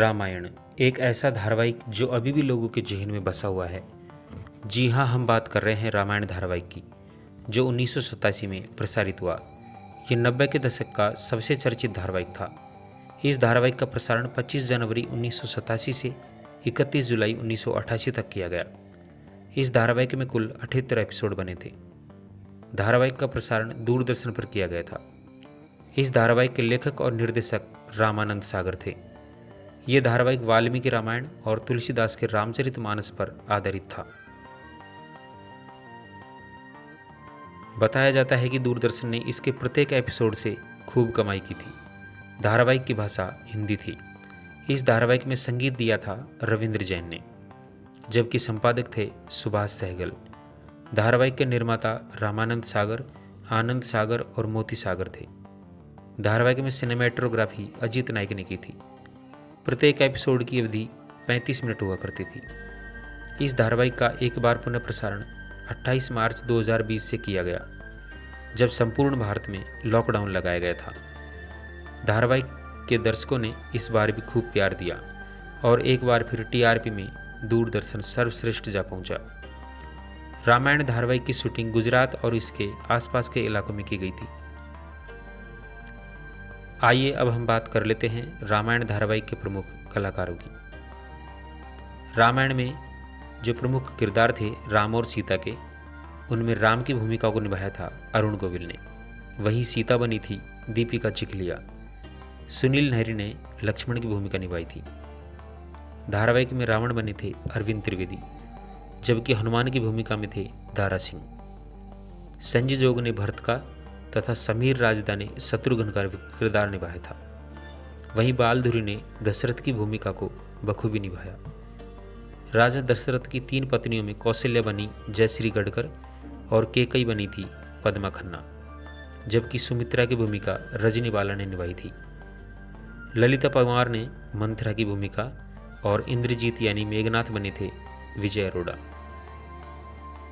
रामायण एक ऐसा धारावाहिक जो अभी भी लोगों के जहन में बसा हुआ है। जी हाँ, हम बात कर रहे हैं रामायण धारावाहिक की, जो 1987 में प्रसारित हुआ। ये 90 के दशक का सबसे चर्चित धारावाहिक था। इस धारावाहिक का प्रसारण 25 जनवरी 1987 से 31 जुलाई 1988 तक किया गया। इस धारावाहिक में कुल 78 एपिसोड बने थे। धारावाहिक का प्रसारण दूरदर्शन पर किया गया था। इस धारावाहिक के लेखक और निर्देशक रामानंद सागर थे। ये धारावाहिक वाल्मीकि रामायण और तुलसीदास के रामचरितमानस पर आधारित था। बताया जाता है कि दूरदर्शन ने इसके प्रत्येक एपिसोड से खूब कमाई की थी। धारावाहिक की भाषा हिंदी थी। इस धारावाहिक में संगीत दिया था रविंद्र जैन ने, जबकि संपादक थे सुभाष सहगल। धारावाहिक के निर्माता रामानंद सागर, आनंद सागर और मोती सागर थे। धारावाहिक में सिनेमेटोग्राफी अजीत नायक ने की थी। प्रत्येक एपिसोड की अवधि 35 मिनट हुआ करती थी। इस धारावाहिक का एक बार पुनः प्रसारण 28 मार्च 2020 से किया गया, जब संपूर्ण भारत में लॉकडाउन लगाया गया था। धारावाहिक के दर्शकों ने इस बार भी खूब प्यार दिया और एक बार फिर टीआरपी में दूरदर्शन सर्वश्रेष्ठ जा पहुंचा। रामायण धारावाहिक की शूटिंग गुजरात और इसके आसपास के इलाकों में की गई थी। आइए अब हम बात कर लेते हैं रामायण धारावाहिक के प्रमुख कलाकारों की। रामायण में जो प्रमुख किरदार थे राम और सीता के, उनमें राम की भूमिका को निभाया था अरुण गोविल ने। वहीं सीता बनी थी दीपिका चिखलिया। सुनील नहरी ने लक्ष्मण की भूमिका निभाई थी। धारावाहिक में रावण बने थे अरविंद त्रिवेदी, जबकि हनुमान की भूमिका में थे दारा सिंह। संजय जोग ने भरत का तथा समीर राजदा ने शत्रुघ्न का किरदार निभाया था। वहीं बालधुरी ने दशरथ की भूमिका को बखूबी निभाया। राजा दशरथ की 3 पत्नियों में कौशल्या बनी जयश्री गढ़कर और केकई बनी थी पद्मा खन्ना, जबकि सुमित्रा की भूमिका रजनी बाला ने निभाई थी। ललिता पंवार ने मंथरा की भूमिका और इंद्रजीत यानी मेघनाथ बने थे विजय अरोड़ा।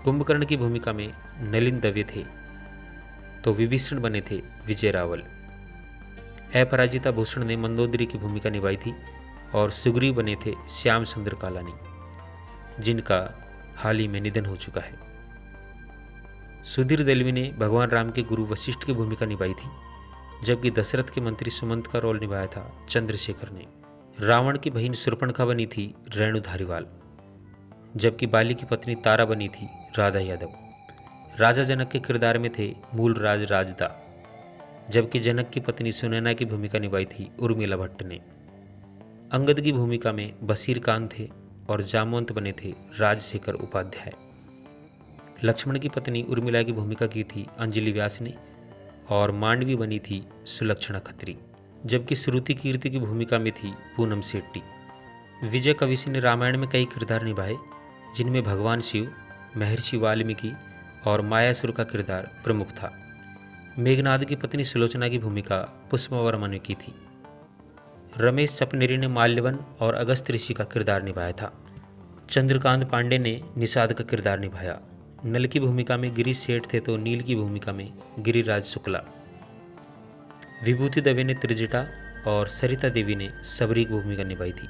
कुंभकर्ण की भूमिका में नलिन दवे थे, तो विभीषण बने थे विजय रावल। अपराजिता भूषण ने मंदोदरी की भूमिका निभाई थी और सुग्रीव बने थे श्याम सुंदर कालानी, जिनका हाल ही में निधन हो चुका है। सुधीर दलवी ने भगवान राम के गुरु वशिष्ठ की भूमिका निभाई थी, जबकि दशरथ के मंत्री सुमंत का रोल निभाया था चंद्रशेखर ने। रावण की बहन शूर्पणखा बनी थी रेणु धारीवाल, जबकि बाली की पत्नी तारा बनी थी राधा यादव। राजा जनक के किरदार में थे मूलराज राजदा, जबकि जनक की पत्नी सुनैना की भूमिका निभाई थी उर्मिला भट्ट ने। अंगद की भूमिका में बशीर खान थे और जामवंत बने थे राजशेखर उपाध्याय। लक्ष्मण की पत्नी उर्मिला की भूमिका की थी अंजलि व्यास ने और मांडवी बनी थी सुलक्षणा खत्री, जबकि श्रुति कीर्ति की भूमिका में थी पूनम शेट्टी। विजय कविशी ने रामायण में कई किरदार निभाए, जिनमें भगवान शिव, महर्षि वाल्मीकि और मायासुर का किरदार प्रमुख था। मेघनाद की पत्नी सुलोचना की भूमिका पुष्पवर्मा ने की थी। रमेश चपनेरी ने माल्यवन और अगस्त ऋषि का किरदार निभाया था। चंद्रकांत पांडे ने निषाद का किरदार निभाया। नल की भूमिका में गिरीश सेठ थे, तो नील की भूमिका में गिरिराज शुक्ला। विभूति दवे ने त्रिजटा और सरिता देवी ने सबरी की भूमिका निभाई थी।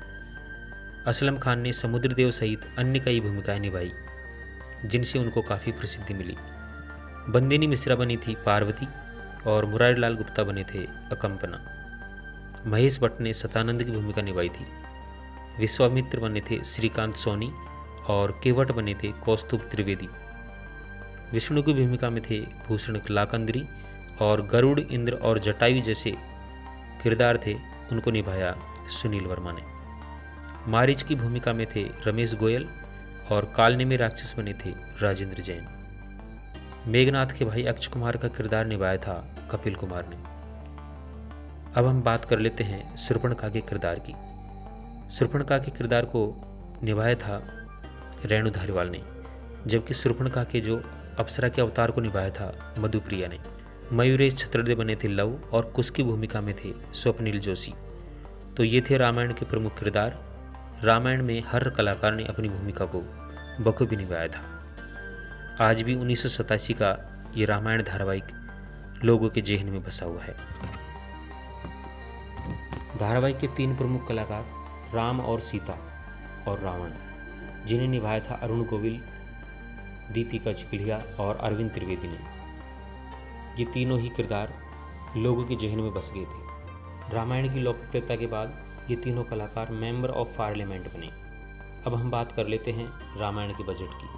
असलम खान ने समुद्रदेव सहित अन्य कई भूमिकाएं निभाई, जिनसे उनको काफ़ी प्रसिद्धि मिली। बंदिनी मिश्रा बनी थी पार्वती और मुरारीलाल गुप्ता बने थे अकंपना। महेश भट्ट ने सतानंद की भूमिका निभाई थी। विश्वामित्र बने थे श्रीकांत सोनी और केवट बने थे कौस्तुभ त्रिवेदी। विष्णु की भूमिका में थे भूषण लाकंदरी और गरुड़, इंद्र और जटायु जैसे किरदार थे, उनको निभाया सुनील वर्मा ने। मारीच की भूमिका में थे रमेश गोयल और कालने में राक्षस बने थे राजेंद्र जैन। मेघनाथ के भाई अक्षय कुमार का किरदार निभाया था कपिल कुमार ने। अब हम बात कर लेते हैं शूर्पणखा के किरदार की। शूर्पणखा के किरदार को निभाया था रेणु धारीवाल ने, जबकि शूर्पणखा के जो अप्सरा के अवतार को निभाया था मधुप्रिया ने। मयूरेश छत्रदे बने थे लव और कुश की भूमिका में थे स्वप्निल जोशी। तो ये थे रामायण के प्रमुख किरदार। रामायण में हर कलाकार ने अपनी भूमिका को बखूबी निभाया था। आज भी 1987 का ये रामायण धारावाहिक लोगों के जेहन में बसा हुआ है। धारावाहिक के 3 प्रमुख कलाकार राम और सीता और रावण, जिन्हें निभाया था अरुण गोविल, दीपिका चिखलिया और अरविंद त्रिवेदी ने। ये तीनों ही किरदार लोगों के जहन में बस गए थे। रामायण की लोकप्रियता के बाद ये तीनों कलाकार मेंबर ऑफ पार्लियामेंट बने। अब हम बात कर लेते हैं रामायण के बजट की।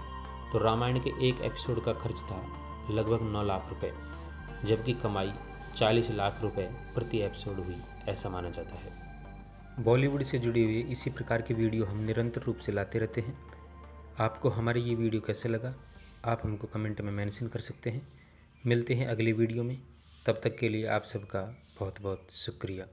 तो रामायण के एक एपिसोड का खर्च था लगभग 9 लाख रुपए, जबकि कमाई 40 लाख रुपए प्रति एपिसोड हुई, ऐसा माना जाता है। बॉलीवुड से जुड़ी हुई इसी प्रकार की वीडियो हम निरंतर रूप से लाते रहते हैं। आपको हमारी ये वीडियो कैसे लगा, आप हमको कमेंट में मेंशन कर सकते हैं। मिलते हैं अगली वीडियो में, तब तक के लिए आप सबका बहुत बहुत शुक्रिया।